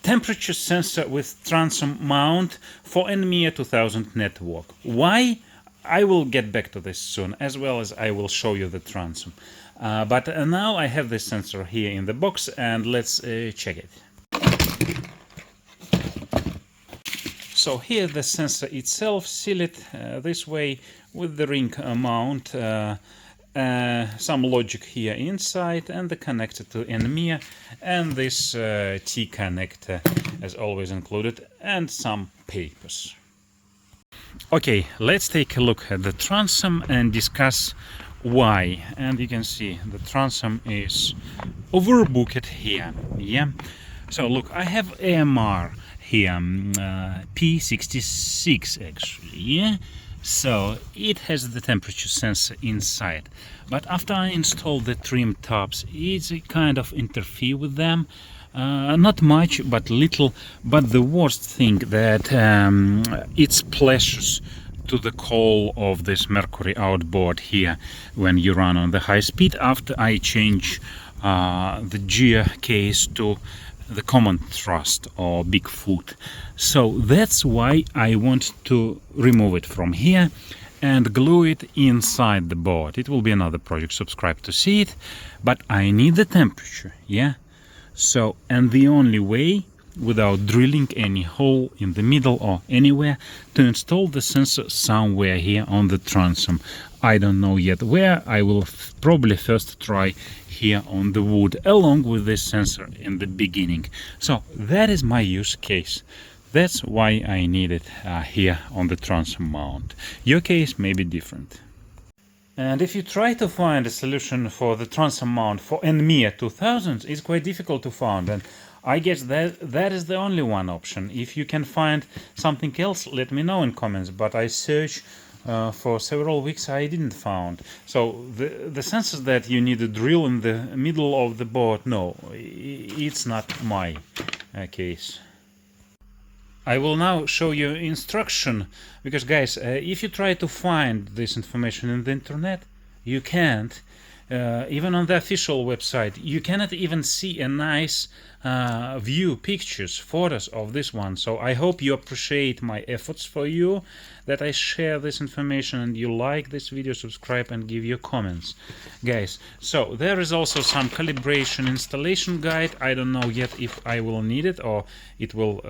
temperature sensor with transom mount for NMEA 2000 network. Why? I will get back to this soon, as well as I will show you the transom. But now I have this sensor here in the box, and let's check it. So here the sensor itself, seal it this way with the ring mount, some logic here inside, and the connector to NMEA, and this T connector as always included, and some papers. Okay, let's take a look at the transom and discuss why. And you can see the transom is overbooked here. Yeah. So look, I have Airmar here, P66 actually. Yeah. So it has the temperature sensor inside, but after I install the trim tabs, it's kind of interfere with them. Not much, but little. But the worst thing that it splashes to the coal of this mercury outboard here when you run on the high speed after I change the gear case to the common thrust or big foot. So that's why I want to remove it from here and glue it inside the board. It will be another project, subscribe to see it, but I need the temperature. Yeah. So, and the only way, without drilling any hole in the middle or anywhere, to install the sensor somewhere here on the transom. I don't know yet where. I will probably first try here on the wood along with this sensor in the beginning. So that is my use case. That's why I need it here on the transom mount. Your case may be different. And if you try to find a solution for the transom mount for NMEA 2000, it's quite difficult to find, and I guess that is the only one option. If you can find something else, let me know in comments, but I searched for several weeks, I didn't find. So the sensors that you need to drill in the middle of the board, no, it's not my case. I will now show you instruction, because guys, if you try to find this information in the internet, you can't. Even on the official website, you cannot even see a nice view, pictures, photos of this one. So I hope you appreciate my efforts for you, that I share this information, and you like this video, subscribe and give your comments, guys. So there is also some calibration installation guide. I don't know yet if I will need it or it will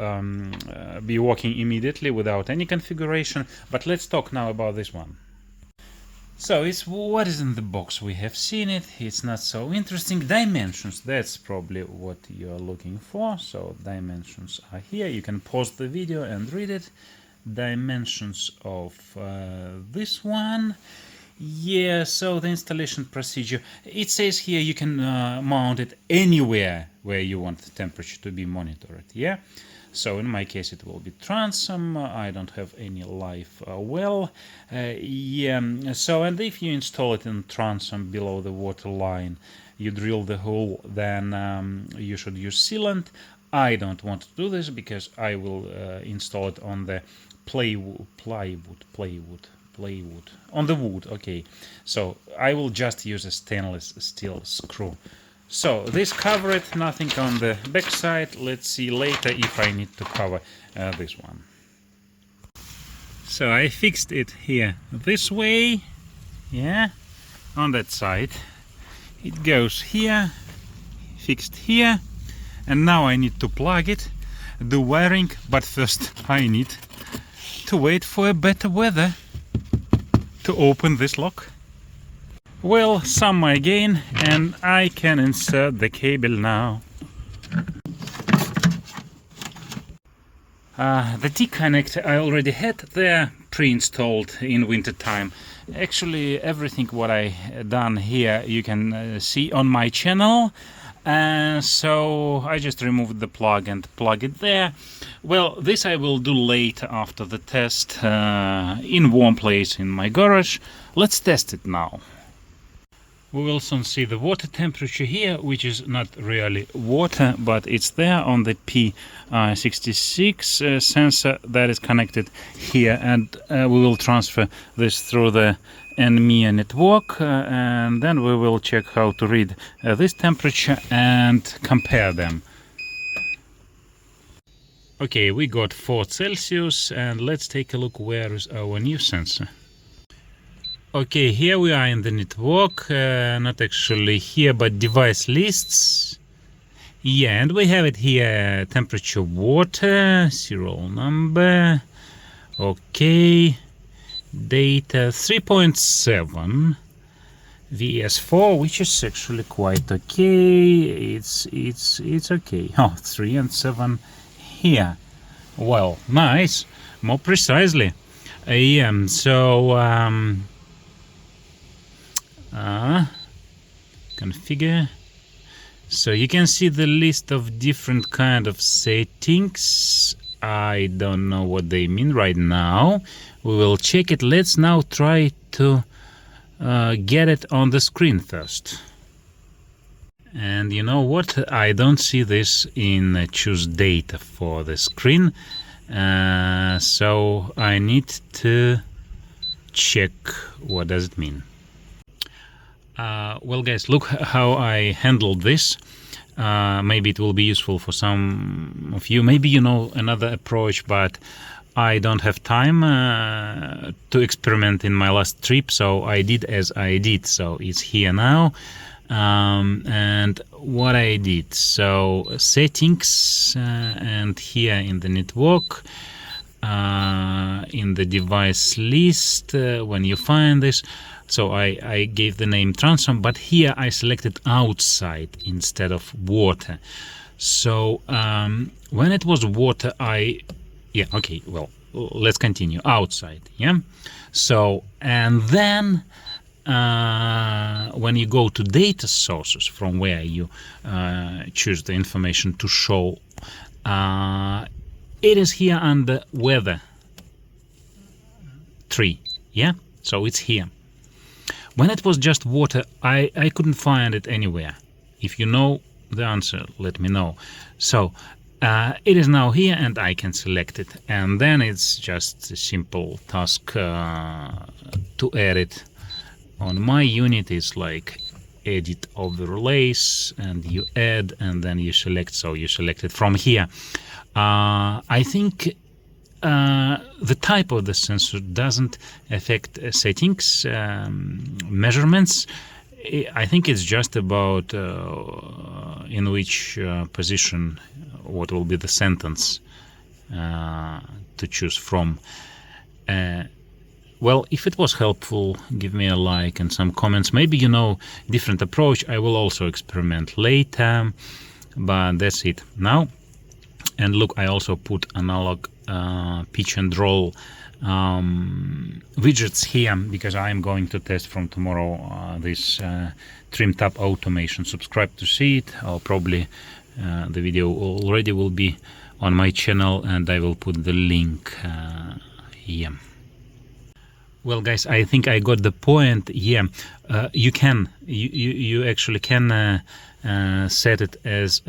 be working immediately without any configuration, but let's talk now about this one. So it's what is in the box. We have seen it. It's not so interesting. Dimensions, that's probably what you're looking for. So dimensions are here. You can pause the video and read it. Dimensions of this one. Yeah, so the installation procedure. It says here you can mount it anywhere where you want the temperature to be monitored. Yeah. So in my case it will be transom. I don't have any live well. Yeah. So, and if you install it in transom below the water line, you drill the hole, then you should use sealant. I don't want to do this because I will install it on the plywood on the wood. Okay, so I will just use a stainless steel screw. So this cover it, nothing on the back side. Let's see later if I need to cover this one. So I fixed it here this way, yeah, on that side. It goes here, fixed here, and now I need to plug it, do wiring, but first I need to wait for a better weather to open this lock. Well, summer again, and I can insert the cable now. The T connector I already had there pre-installed in winter time. Actually, everything what I done here you can see on my channel. So I just removed the plug and plug it there. Well, this I will do later after the test in warm place in my garage. Let's test it now. We will soon see the water temperature here, which is not really water, but it's there on the P66 sensor that is connected here, and we will transfer this through the NMEA network, and then we will check how to read this temperature and compare them. Okay, we got 4 Celsius, and let's take a look where is our new sensor. Okay, here we are in the network, not actually here, but device lists. Yeah, and we have it here, temperature, water, serial number. Okay, data 3.7. VS4, which is actually quite okay. It's okay. Oh, 3 and 7 here. Well, nice. More precisely. Yeah. So configure. So you can see the list of different kind of settings. I don't know what they mean right now. We will check it. Let's now try to get it on the screen first. And you know what? I don't see this in choose data for the screen. So I need to check what does it mean. Well, guys, look how I handled this. Maybe it will be useful for some of you. Maybe you know another approach, but I don't have time to experiment in my last trip, so I did as I did. So it's here now. And what I did, so settings, and here in the network, in the device list, when you find this, so I gave the name transom, but here I selected outside instead of water. So when it was water, yeah, okay, well, let's continue. Outside, yeah. So, and then when you go to data sources from where you choose the information to show, it is here under weather tree, yeah. So it's here. When it was just water, I couldn't find it anywhere. If you know the answer, let me know. So it is now here, and I can select it, and then it's just a simple task to add it. On my unit is like edit overlays, and you add, and then you select. So you select it from here. I think the type of the sensor doesn't affect settings, measurements. I think it's just about in which position, what will be the sentence to choose from. Well, if it was helpful, give me a like and some comments. Maybe you know different approach. I will also experiment later, but that's it now. And look, I also put analog pitch and roll widgets here, because I am going to test from tomorrow this trim tab automation. Subscribe to see it. I'll probably the video already will be on my channel, and I will put the link here. Well, guys, I think I got the point. Yeah, you actually can set it as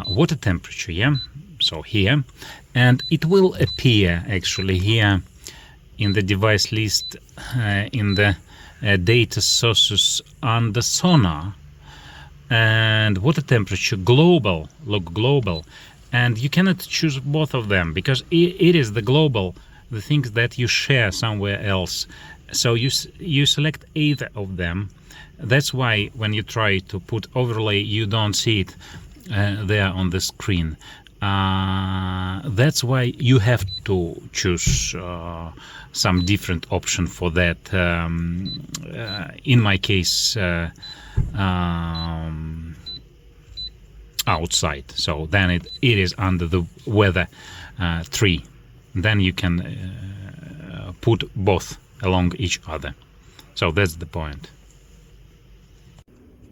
water temperature, yeah. So here, and it will appear actually here in the device list, in the data sources under sonar, and water temperature global. Look, global, and you cannot choose both of them, because it is the global, the things that you share somewhere else. So you select either of them. That's why when you try to put overlay, you don't see it there on the screen. That's why you have to choose some different option for that. In my case, outside. So then it is under the weather tree. Then you can put both along each other. So that's the point.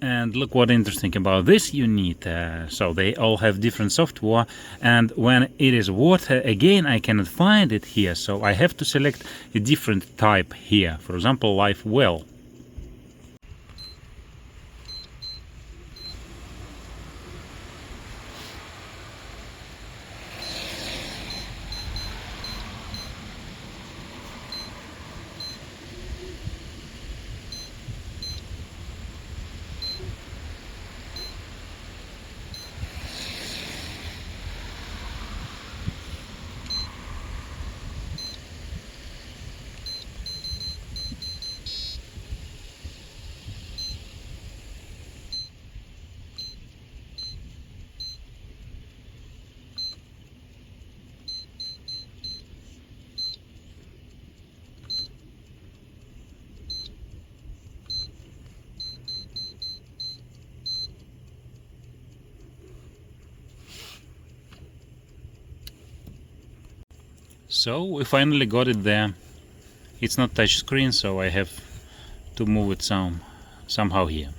And look what interesting about this unit. So they all have different software, and when it is water, again, I cannot find it here. So I have to select a different type here. For example, live well. So we finally got it there. It's not touch screen, so I have to move it somehow here.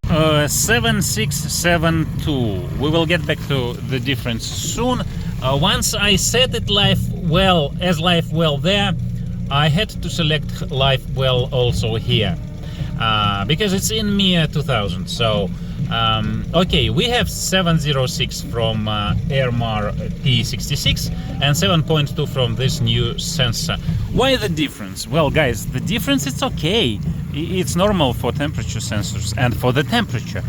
7672. We will get back to the difference soon. Once I set it live well there, I had to select live well also here, because it's in NMEA 2000. So okay, we have 706 from Airmar P66 and 7.2 from this new sensor. Why the difference? Well, guys, the difference, it's okay. It's normal for temperature sensors and for the temperature.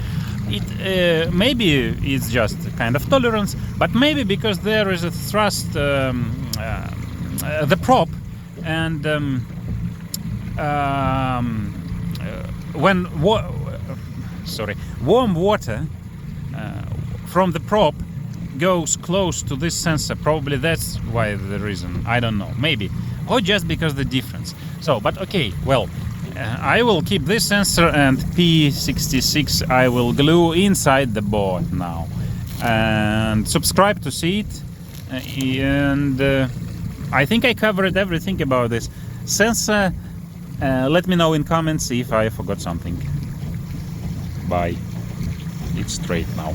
It maybe it's just a kind of tolerance, but maybe because there is a thrust, the prop, and when warm water from the prop goes close to this sensor, probably that's why the reason. I don't know, maybe, or just because the difference. So, but okay, well, I will keep this sensor, and P66 I will glue inside the board now, and subscribe to see it. And I think I covered everything about this sensor. Let me know in comments if I forgot something. Bye. It's straight now.